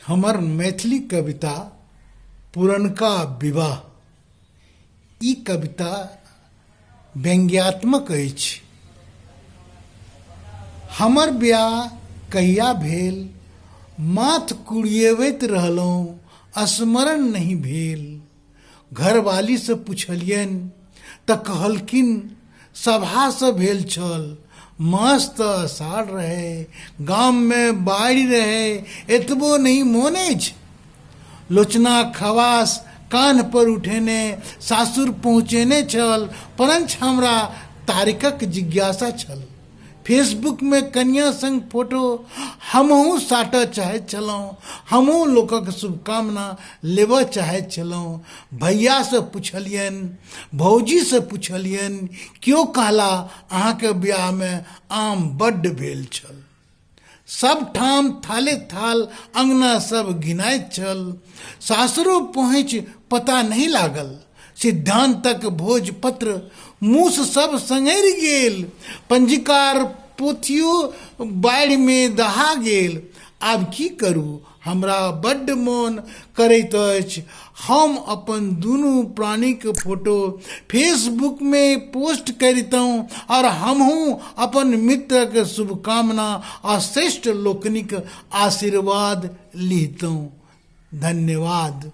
हमर मैथिली कविता पुरनका विवाह। ई कविता व्यंग्यात्मक अछि। हमर ब्याह कहिया भेल, माथ कुड़ियबैत रहलहुँ, स्मरण नहीं भेल। घरवाली से पुछलियनि तऽ कहलखिन सभा से भेल छल। मस्त अषाढ़ रहे, गाम में बाढ़ि रहे, एतबो नहीं मोन अछि। लोचना खवास कान पर उठेने सासुर पहुँचेने छल, परंच हमरा तारीखक जिज्ञासा छल। फेसबुक में कन्या संग फोटो हमहूँ साटऽ चाहैत छलहुँ, हमहूँ लोकक शुभकामना लेबऽ चाहैत छलहुँ। भैया से पुछलियनि, भौजी से पुछलियनि, क्यों कहला अहाँके ब्याह में आम बड्ड भेल छल। सब ठाम थाले थाल अंगना सब घिनाइत छल। सासुरो पहुँच पता नहीं लागल। सिद्धांतक भोज पत्र मूस सब संगरि गेल। पंजीकार पोथियो बाढ़ि में दहा गेल। आब की करू, हमरा बड्ड मोन करैत अछि हम अपन दुनू प्राणीक फोटो फेसबुक में पोस्ट करितहुँ और हमहूँ अपन मित्रक शुभकामना आ श्रेष्ठ लोकनिक आशीर्वाद लिखतहुँ। धन्यवाद।